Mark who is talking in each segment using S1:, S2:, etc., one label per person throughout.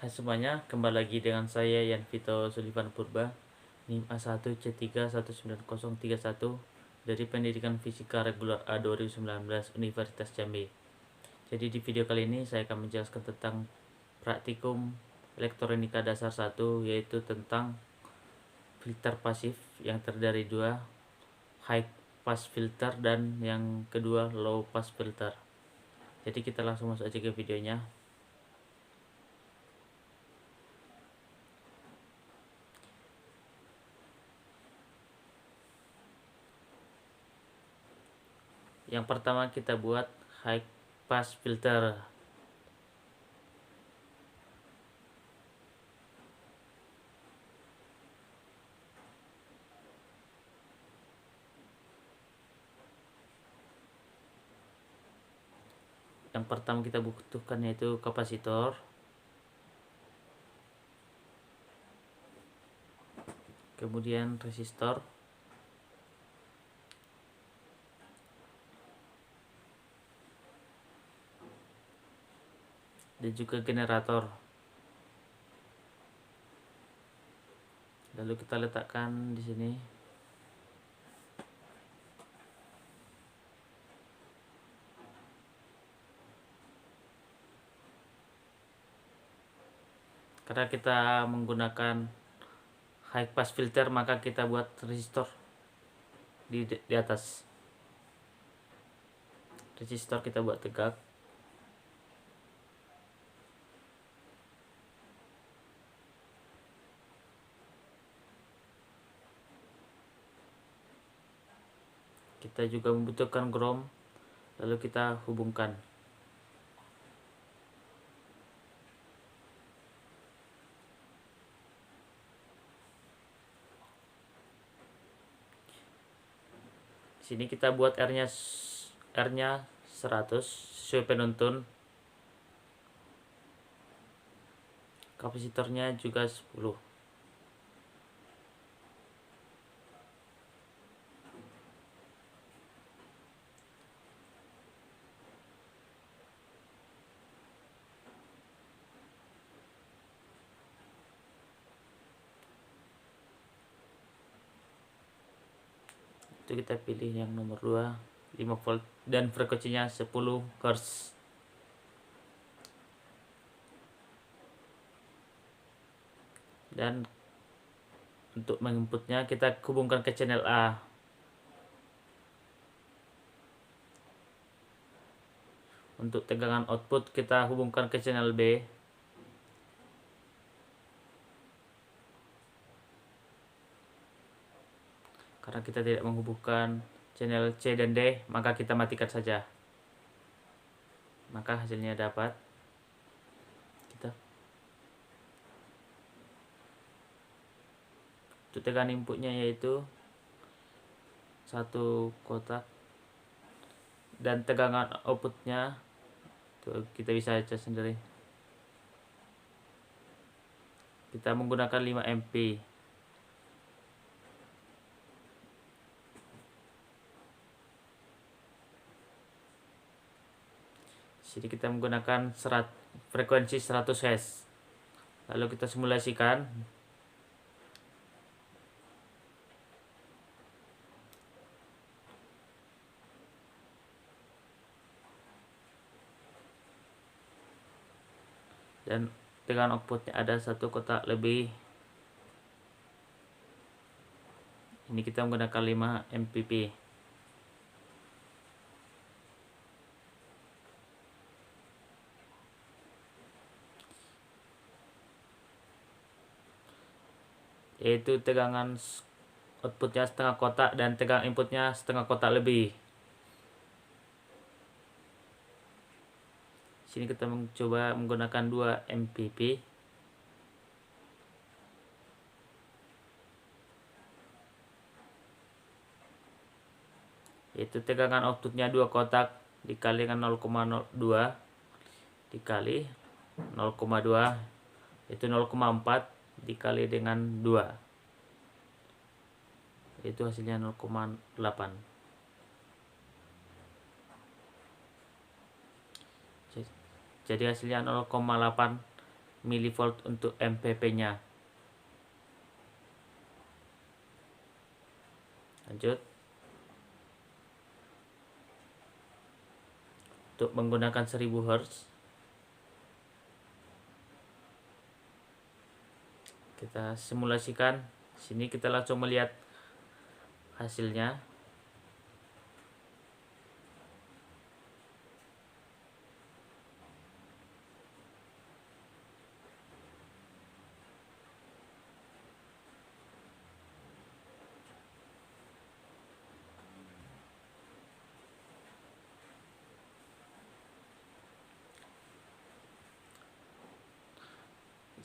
S1: Hai semuanya, kembali lagi dengan saya Yan Vito Sullivan Purba, NIM A1C3193031 dari Pendidikan Fisika Reguler A 2019 Universitas Jambi. Jadi di video kali ini saya akan menjelaskan tentang praktikum elektronika dasar 1, yaitu tentang filter pasif yang terdiri dari dua, high pass filter dan yang kedua low pass filter. Jadi kita langsung masuk aja ke videonya. Yang pertama kita buat high pass filter. Yang pertama kita butuhkan yaitu kapasitor, kemudian resistor, dan juga generator. Lalu kita letakkan di sini. Karena kita menggunakan high pass filter, maka kita buat resistor di atas. Resistor kita buat tegak. Kita juga membutuhkan ground, lalu kita hubungkan. Di sini kita buat R-nya 100 sesuai penuntun. Kapasitornya juga 10. Itu kita pilih yang nomor 2, 5 volt, dan frekuensinya 10 Hz. Dan untuk menginputnya kita hubungkan ke channel A. Untuk tegangan output kita hubungkan ke channel B. Karena kita tidak menghubungkan channel C dan D, maka kita matikan saja. Maka hasilnya dapat kita. Untuk tegangan inputnya yaitu 1 kotak, dan tegangan outputnya tuh kita bisa cek sendiri. Kita menggunakan 5 MP. Jadi kita menggunakan frekuensi 100 Hz. Lalu kita simulasikan. Dan tegangan outputnya ada 1 kotak lebih. Ini kita menggunakan 5 MPP. Yaitu tegangan outputnya setengah kotak dan tegangan inputnya setengah kotak lebih. Sini kita mencoba menggunakan 2 MPP. Yaitu tegangan outputnya 2 kotak dikali dengan 0,02 dikali 0,2, yaitu 0,4 dikali dengan 2, itu hasilnya 0,8. Jadi hasilnya 0,8 mV untuk MPP-nya. Lanjut. Untuk menggunakan 1000 Hz, kita simulasikan. Sini kita langsung melihat hasilnya.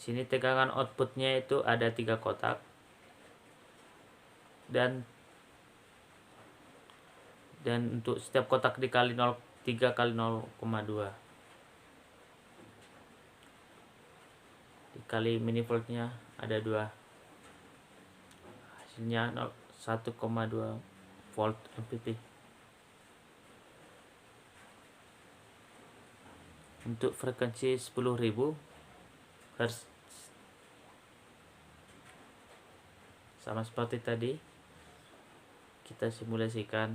S1: Sini tegangan outputnya itu ada 3 kotak dan untuk setiap kotak dikali 3 kali 0,2 dikali minivoltnya ada 2, hasilnya 1,2 volt MPP. Untuk frekuensi 10.000 Hz, sama seperti tadi, kita simulasikan.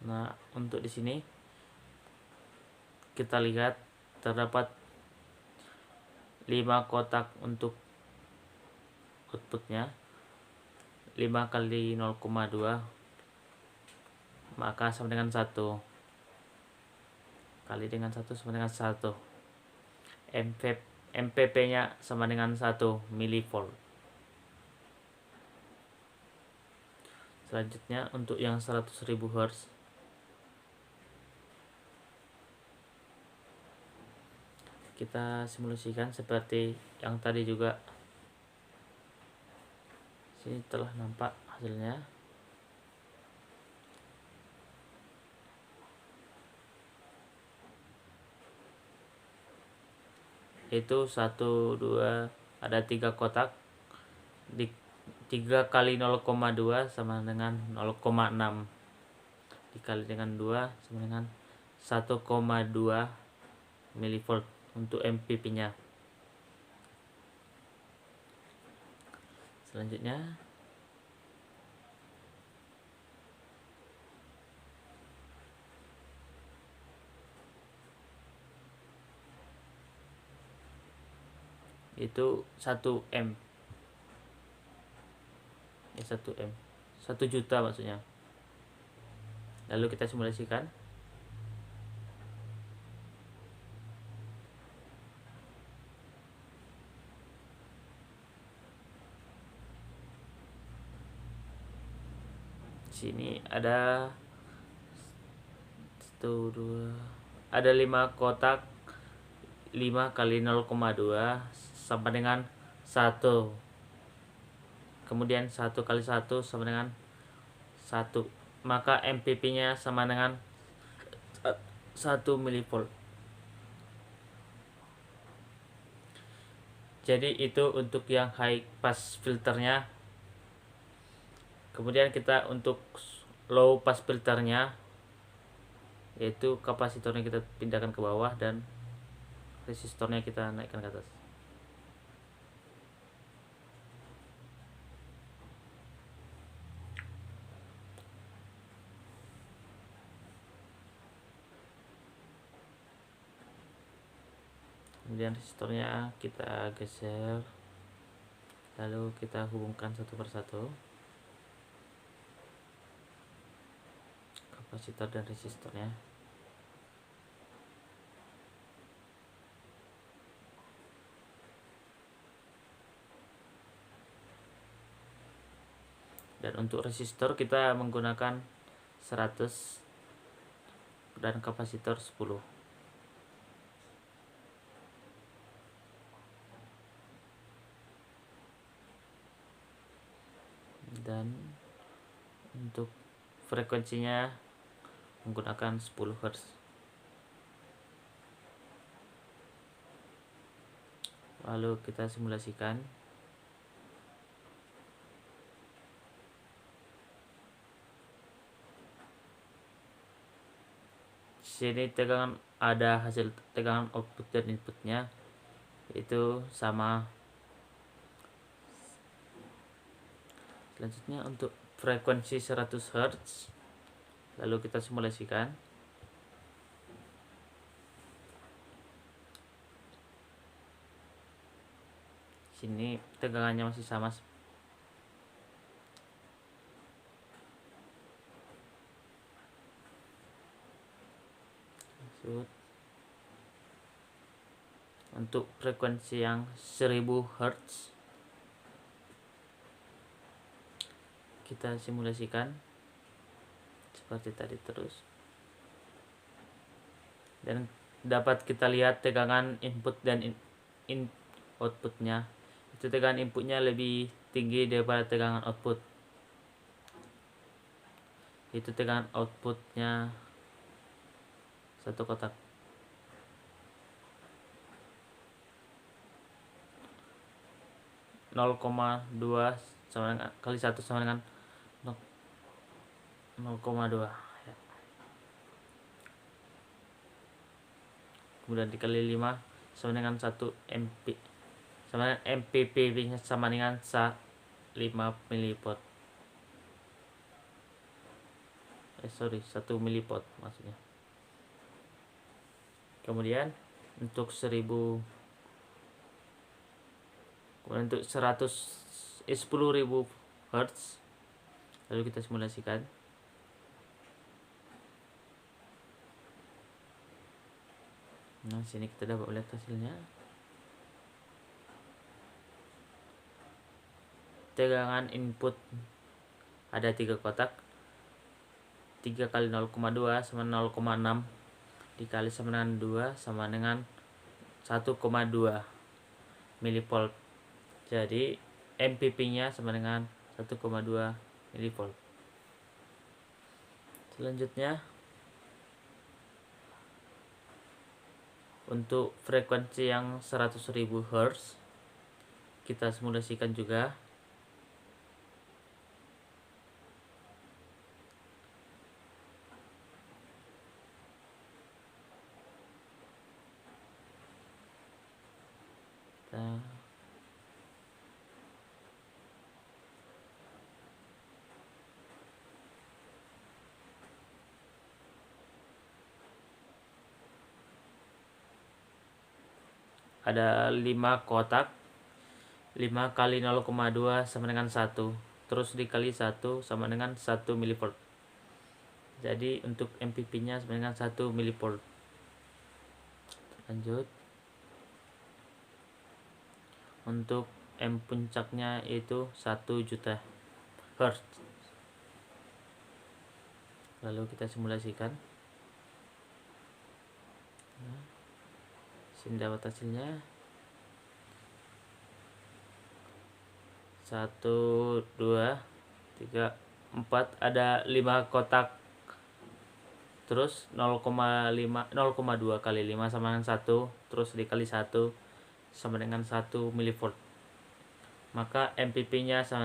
S1: Nah, untuk di sini kita lihat terdapat 5 kotak untuk outputnya. 5 kali 0,2 maka sama dengan 1 kali dengan 1 sama dengan 1. MPP nya sama dengan 1 mV. Selanjutnya untuk yang 100.000 Hz, kita simulasikan seperti yang tadi juga. Sini telah nampak hasilnya. Itu 1, 2, ada 3 kotak. 3 kali 0,2 sama dengan 0,6 dikali dengan 2 sama dengan 1,2 mV untuk MPP nya. Selanjutnya itu 1 M, 1 juta maksudnya. Lalu kita simulasikan. Sini ada 1, 2, ada 5 kotak. 5 kali 0,2 sama dengan 1. Kemudian 1 kali 1 sama dengan 1. Maka MPP nya sama dengan 1 mV. Jadi itu untuk yang high pass filternya. Kemudian kita untuk low pass filternya, yaitu kapasitornya kita pindahkan ke bawah dan resistornya kita naikkan ke atas. Kemudian resistornya kita geser, lalu kita hubungkan satu persatu, kapasitor dan resistornya. Dan untuk resistor kita menggunakan 100 dan kapasitor 10. Dan untuk frekuensinya menggunakan 10 Hz. Lalu kita simulasikan. Sini tegangan, ada hasil tegangan output dan inputnya itu sama. Selanjutnya untuk frekuensi 100 Hz, lalu kita simulasikan. Sini tegangannya masih sama. Untuk frekuensi yang 1000 Hz, kita simulasikan seperti tadi terus, dan dapat kita lihat tegangan input dan outputnya. Itu tegangan inputnya lebih tinggi daripada tegangan output. Itu tegangan outputnya satu kotak. Nol koma dua sama dengan kali 1 sama dengan 0,2 ya. Kemudian dikali 5 sama dengan 1 MP, sama dengan MPPV nya sama dengan 5 mV. 1 mV maksudnya. Kemudian untuk 1000, kemudian untuk 10.000 Hz, lalu kita simulasikan. Nah, sini kita dapat lihat hasilnya. Tegangan input ada 3 kotak. 3 kali 0,2 sama 0,6 dikali sama dengan 2 sama dengan 1,2 mV. Jadi MPP nya sama dengan 1,2 mV. Selanjutnya untuk frekuensi yang 100.000 Hz, kita simulasikan juga. Ada 5 kotak. 5 kali 0,2 sama dengan 1, terus dikali 1 sama dengan 1 mV. Jadi untuk MPP nya sama dengan 1 mV. Lanjut, untuk M puncaknya yaitu 1 juta Hz. Lalu kita simulasikan. Nah, sini dapat hasilnya 1, 2, 3, 4, ada 5 kotak. Terus 0,2 kali 5 sama dengan 1, terus dikali 1 sama dengan 1 mV. Maka MPP nya sama